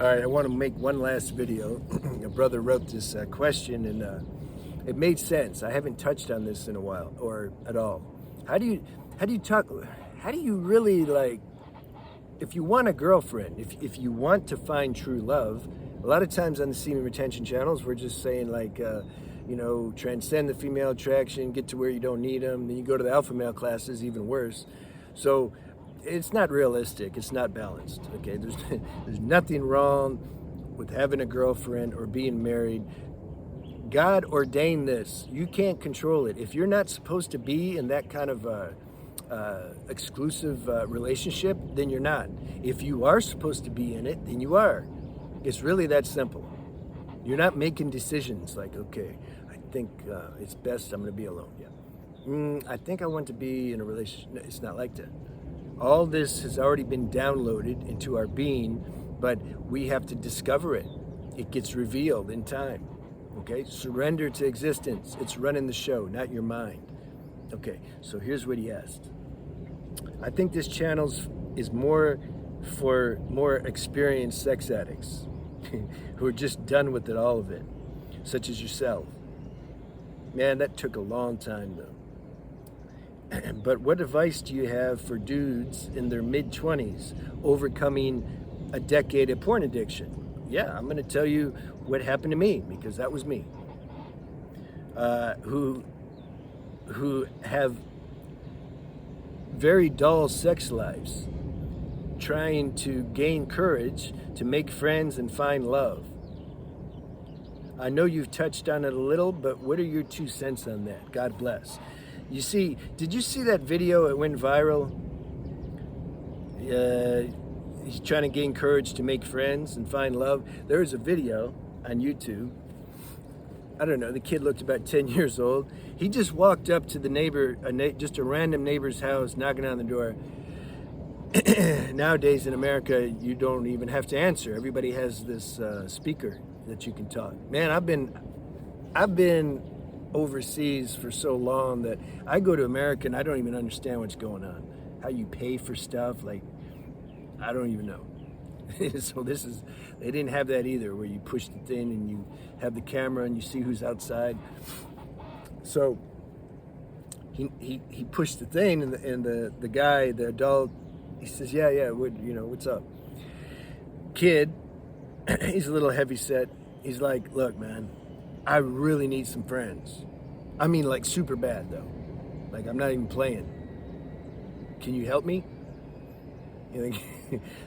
All right, I want to make one last video. A brother wrote this question, and it made sense. I haven't touched on this in a while, or at all. How do you talk? How do you really, like, if you want a girlfriend, if you want to find true love? A lot of times on the semen retention channels, we're just saying like, transcend the female attraction, get to where you don't need them. Then you go to the alpha male classes, even worse. So it's not realistic. It's not balanced. Okay, there's nothing wrong with having a girlfriend or being married. God ordained this. You can't control it. If you're not supposed to be in that kind of exclusive relationship, then you're not. If you are supposed to be in it, then you are. It's really that simple. You're not making decisions like, okay, I think it's best I'm going to be alone. Yeah. I think I want to be in a relationship. No, it's not like that. All this has already been downloaded into our being, but we have to discover it. It gets revealed in time. Okay? Surrender to existence. It's running the show, not your mind. Okay, so here's what he asked. I think this channel is more for more experienced sex addicts who are just done with it, all of it, such as yourself. Man, that took a long time though. But what advice do you have for dudes in their mid-20s overcoming a decade of porn addiction? Yeah, I'm going to tell you what happened to me, because that was me. Who have very dull sex lives, trying to gain courage to make friends and find love. I know you've touched on it a little, but what are your 2 cents on that? God bless. You see, did you see that video? It went viral. He's trying to gain courage to make friends and find love. There's a video on YouTube. I don't know, the kid looked about 10 years old. He just walked up to the neighbor, just a random neighbor's house, knocking on the door. Nowadays in America, you don't even have to answer. Everybody has this speaker that you can talk. Man, I've been overseas for so long that I go to America and I don't even understand what's going on. How you pay for stuff, like, I don't even know. So they didn't have that either, where you push the thing and you have the camera and you see who's outside. So he pushed the thing, and the guy, the adult, he says, yeah, what's up? Kid, he's a little heavy set. He's like, look, man, I really need some friends. I mean, like, super bad though. Like, I'm not even playing. Can you help me?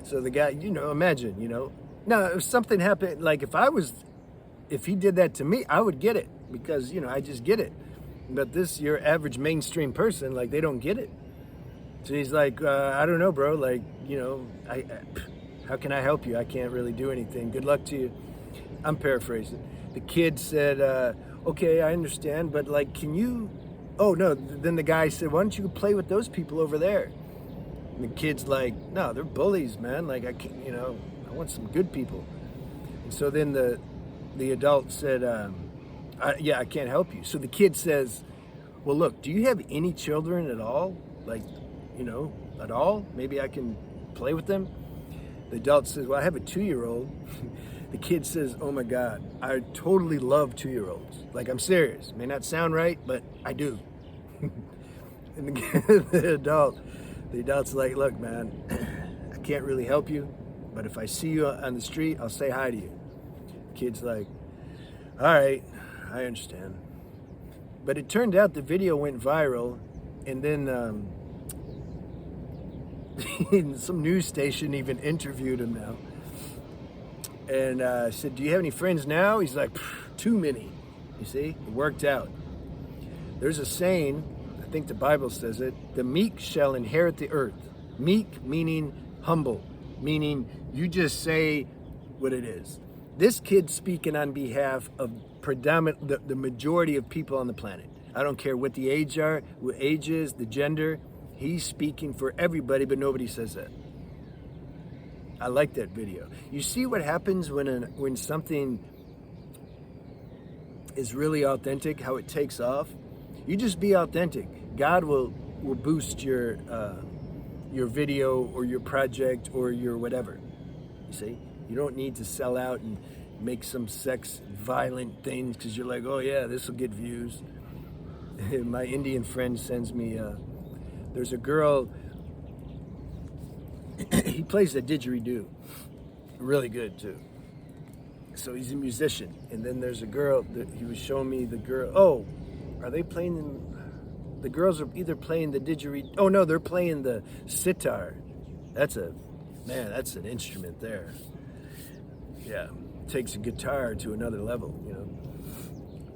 So the guy, imagine, now if something happened, like if he did that to me, I would get it, because, I just get it. But your average mainstream person, like, they don't get it. So he's like, I don't know, bro. Like, how can I help you? I can't really do anything. Good luck to you. I'm paraphrasing. The kid said, okay, I understand, but like, can you, oh no. Then the guy said, why don't you play with those people over there? And the kid's like, no, they're bullies, man. Like, I can't, I want some good people. And so then the adult said, I can't help you. So the kid says, well, look, do you have any children at all? Like, at all? Maybe I can play with them? The adult says, well, I have a 2-year-old. The kid says, oh my God, I totally love 2-year-olds. Like, I'm serious. May not sound right, but I do. And the adult's like, look, man, I can't really help you, but if I see you on the street, I'll say hi to you. Kid's like, all right, I understand. But it turned out the video went viral, and then some news station even interviewed him now. And said, do you have any friends now? He's like, too many. You see, it worked out. There's a saying, I think the Bible says it, the meek shall inherit the earth. Meek meaning humble, meaning you just say what it is. This kid's speaking on behalf of the majority of people on the planet. I don't care what the age is, the gender. He's speaking for everybody, but nobody says that. I like that video. You see what happens when something is really authentic, how it takes off? You just be authentic. God will boost your video or your project or your whatever. You see? You don't need to sell out and make some sex violent things because you're like, oh yeah, this will get views. My Indian friend sends me, there's a girl, he plays the didgeridoo, really good too. So he's a musician. And then there's a girl that he was showing me the girl. Oh, are they playing the girls are either playing the didgeridoo. Oh no, they're playing the sitar. That's an instrument there. Yeah, takes a guitar to another level, you know.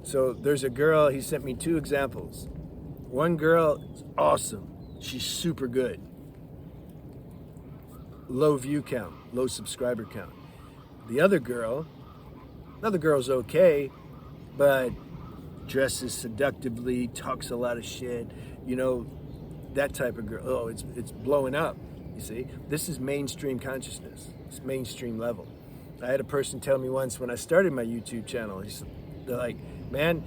So there's a girl, he sent me 2 examples. One girl is awesome. She's super good. Low view count, low subscriber count. The other girl's okay, but dresses seductively, talks a lot of shit, you know, that type of girl. Oh, it's blowing up, you see? This is mainstream consciousness. It's mainstream level. I had a person tell me once when I started my YouTube channel, they're like, man,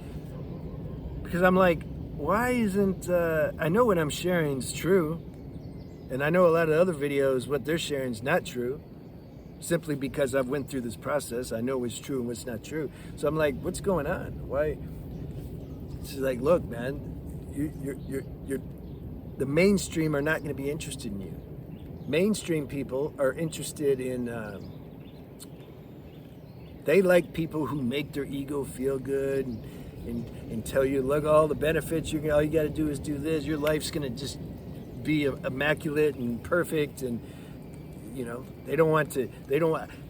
because I'm like, why isn't, I know what I'm sharing is true, and I know a lot of other videos, what they're sharing is not true, simply because I've went through this process. I know what's true and what's not true. So I'm like, what's going on? Why? She's like, look, man, you're the mainstream are not going to be interested in you. Mainstream people are interested in, they like people who make their ego feel good and tell you, look, all the benefits, all you got to do is do this. Your life's going to just be immaculate and perfect. And, you know,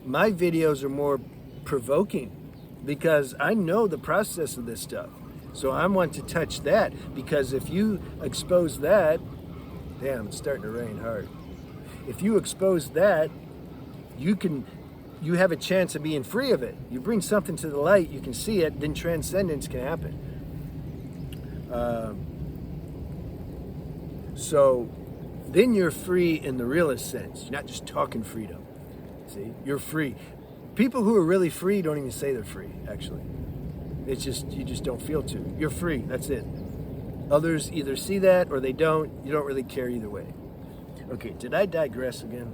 my videos are more provoking because I know the process of this stuff. So I want to touch that, because if you expose that, damn, it's starting to rain hard. If you expose that, you have a chance of being free of it. You bring something to the light, you can see it, then transcendence can happen. So then you're free in the realest sense. You're not just talking freedom. See, you're free. People who are really free don't even say they're free, actually. It's just, you just don't feel to. You're free, that's it. Others either see that or they don't. You don't really care either way. Okay, did I digress again?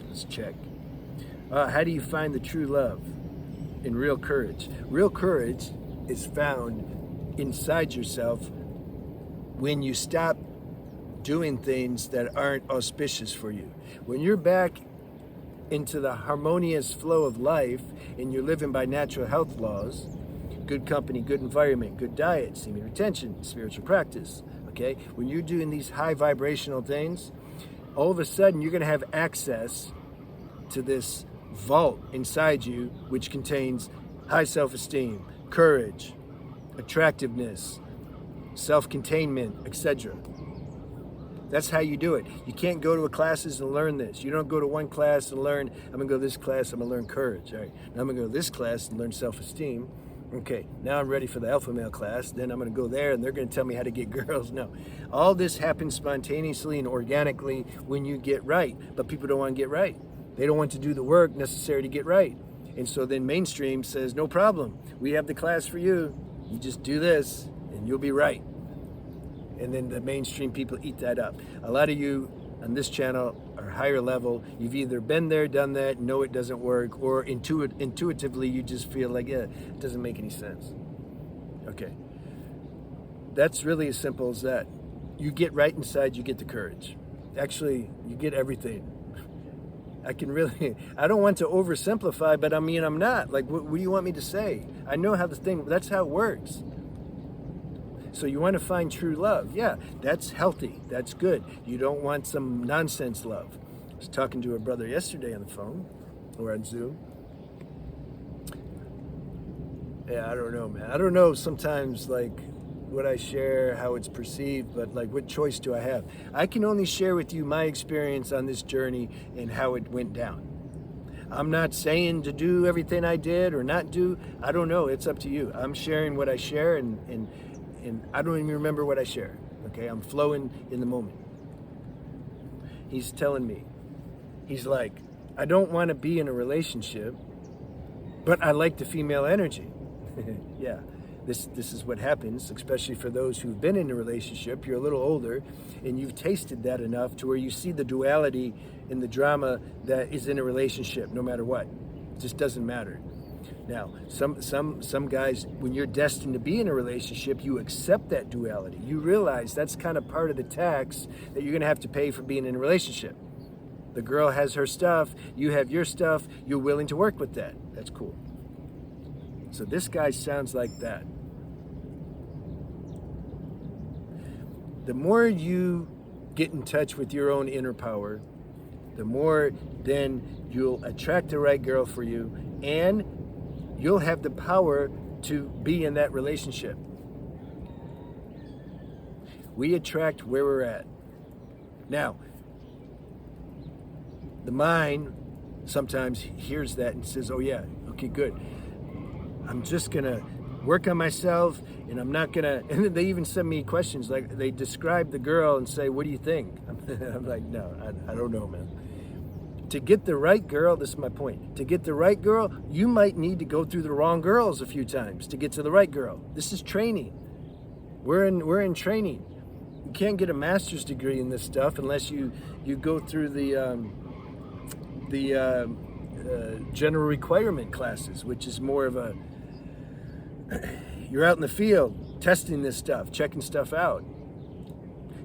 Let's check. How do you find the true love and real courage? Real courage is found inside yourself when you stop doing things that aren't auspicious for you. When you're back into the harmonious flow of life and you're living by natural health laws, good company, good environment, good diet, semen retention, spiritual practice, okay? When you're doing these high vibrational things, all of a sudden you're gonna have access to this vault inside you, which contains high self-esteem, courage, attractiveness, self-containment, etc. That's how you do it. You can't go to a classes and learn this. You don't go to one class and learn, I'm gonna go to this class, I'm gonna learn courage. All right, now I'm gonna go to this class and learn self-esteem. Okay, now I'm ready for the alpha male class. Then I'm gonna go there and they're gonna tell me how to get girls. No, all this happens spontaneously and organically when you get right, but people don't wanna get right. They don't want to do the work necessary to get right. And so then mainstream says, no problem. We have the class for you. You just do this and you'll be right. And then the mainstream people eat that up. A lot of you on this channel are higher level. You've either been there, done that, know it doesn't work, or intuitively you just feel like, yeah, it doesn't make any sense. Okay. That's really as simple as that. You get right inside, you get the courage. Actually, you get everything. I don't want to oversimplify, but I mean, I'm not. Like, what do you want me to say? I know how that's how it works. So you want to find true love. Yeah, that's healthy. That's good. You don't want some nonsense love. I was talking to a brother yesterday on the phone or on Zoom. Yeah, I don't know, man. I don't know sometimes, like, what I share, how it's perceived, but like, what choice do I have? I can only share with you my experience on this journey and how it went down. I'm not saying to do everything I did or not do. I don't know. It's up to you. I'm sharing what I share, and I don't even remember what I share. Okay, I'm flowing in the moment. He's telling me, he's like, I don't want to be in a relationship, but I like the female energy. Yeah, This is what happens, especially for those who've been in a relationship. You're a little older, and you've tasted that enough to where you see the duality in the drama that is in a relationship, no matter what. It just doesn't matter. Now, some guys, when you're destined to be in a relationship, you accept that duality. You realize that's kind of part of the tax that you're going to have to pay for being in a relationship. The girl has her stuff, you have your stuff, you're willing to work with that. That's cool. So this guy sounds like that. The more you get in touch with your own inner power, the more then you'll attract the right girl for you, and you'll have the power to be in that relationship. We attract where we're at. Now, the mind sometimes hears that and says, oh yeah, okay, good. I'm just gonna work on myself, and I'm not gonna, and then they even send me questions, like they describe the girl and say, what do you think? I'm like, no, I don't know, man. To get the right girl, this is my point, to get the right girl, you might need to go through the wrong girls a few times to get to the right girl. This is training. We're in training. You can't get a master's degree in this stuff unless you go through the general requirement classes, which is more of a, you're out in the field testing this stuff, checking stuff out.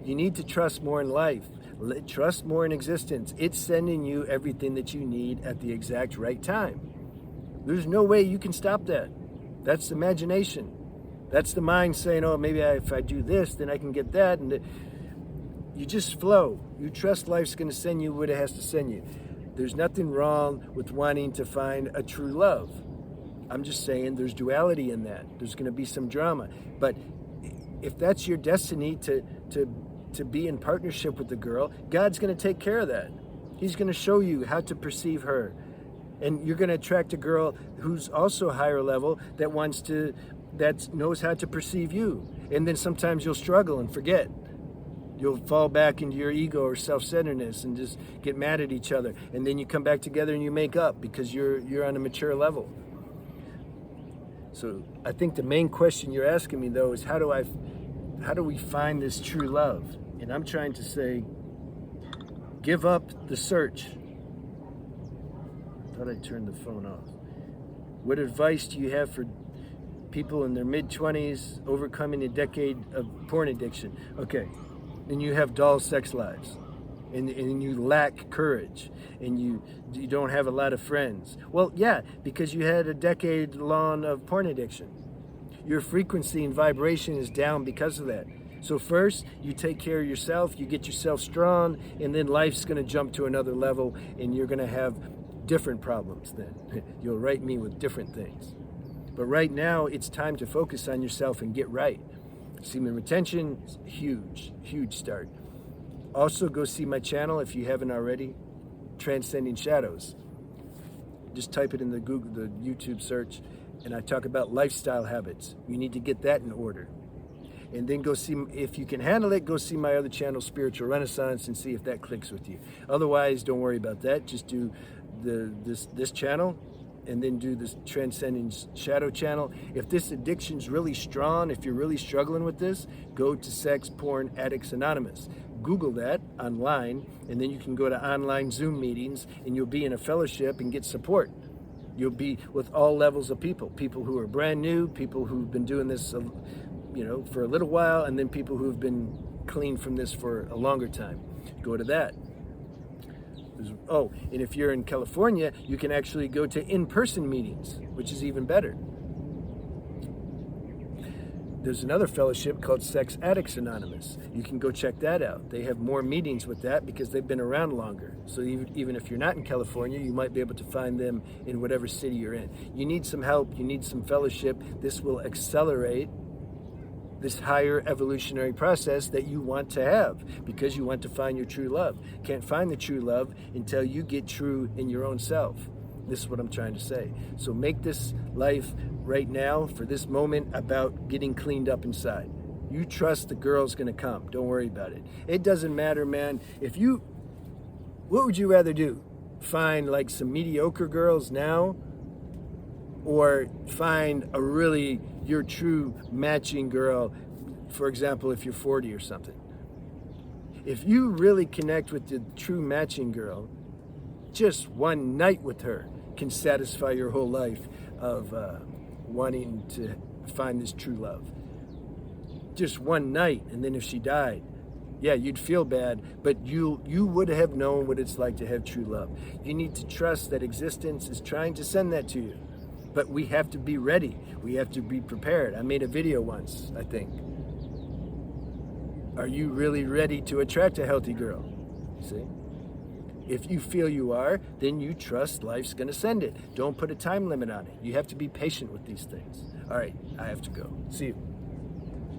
You need to trust more in life. Trust more in existence. It's sending you everything that you need at the exact right time. There's no way you can stop that. That's imagination. That's the mind saying, oh, maybe if I do this, then I can get that. And you just flow. You trust life's going to send you what it has to send you. There's nothing wrong with wanting to find a true love. I'm just saying there's duality in that. There's going to be some drama. But if that's your destiny to be in partnership with the girl, God's going to take care of that. He's going to show you how to perceive her. And you're going to attract a girl who's also higher level that knows how to perceive you. And then sometimes you'll struggle and forget. You'll fall back into your ego or self-centeredness and just get mad at each other. And then you come back together and you make up because you're on a mature level. So I think the main question you're asking me, though, is how do we find this true love? And I'm trying to say, give up the search. I thought I turned the phone off. What advice do you have for people in their mid-20s overcoming a decade of porn addiction? Okay, then you have dull sex lives, and you lack courage, and you don't have a lot of friends. Well, yeah, because you had a decade long of porn addiction. Your frequency and vibration is down because of that. So first, you take care of yourself, you get yourself strong, and then life's going to jump to another level, and you're going to have different problems then. You'll write me with different things. But right now, it's time to focus on yourself and get right. Semen retention, huge, huge start. Also, go see my channel if you haven't already, Transcending Shadows. Just type it in the YouTube search, and I talk about lifestyle habits. You need to get that in order. And then go see, if you can handle it, go see my other channel, Spiritual Renaissance, and see if that clicks with you. Otherwise, don't worry about that. Just do this channel, and then do this Transcending Shadow channel. If this addiction's really strong, if you're really struggling with this, go to Sex Porn Addicts Anonymous. Google that online, and then you can go to online Zoom meetings, and you'll be in a fellowship and get support. You'll be with all levels of people who are brand new, people who've been doing this for a little while, and then people who've been clean from this for a longer time. Go to that. Oh, and if you're in California, you can actually go to in-person meetings, which is even better. There's another fellowship called Sex Addicts Anonymous. You can go check that out. They have more meetings with that because they've been around longer. So even if you're not in California, you might be able to find them in whatever city you're in. You need some help. You need some fellowship. This will accelerate this higher evolutionary process that you want to have because you want to find your true love. Can't find the true love until you get true in your own self. This is what I'm trying to say. So make this life right now, for this moment, about getting cleaned up inside. You trust the girl's gonna come. Don't worry about it. It doesn't matter, man. What would you rather do? Find like some mediocre girls now, or find a really your true matching girl, for example, if you're 40 or something. If you really connect with the true matching girl, just one night with her can satisfy your whole life of wanting to find this true love. Just one night, and then if she died, yeah, you'd feel bad, but you would have known what it's like to have true love. You need to trust that existence is trying to send that to you. But we have to be ready. We have to be prepared. I made a video once, I think. Are you really ready to attract a healthy girl? See? If you feel you are, then you trust life's going to send it. Don't put a time limit on it. You have to be patient with these things. All right, I have to go. See you.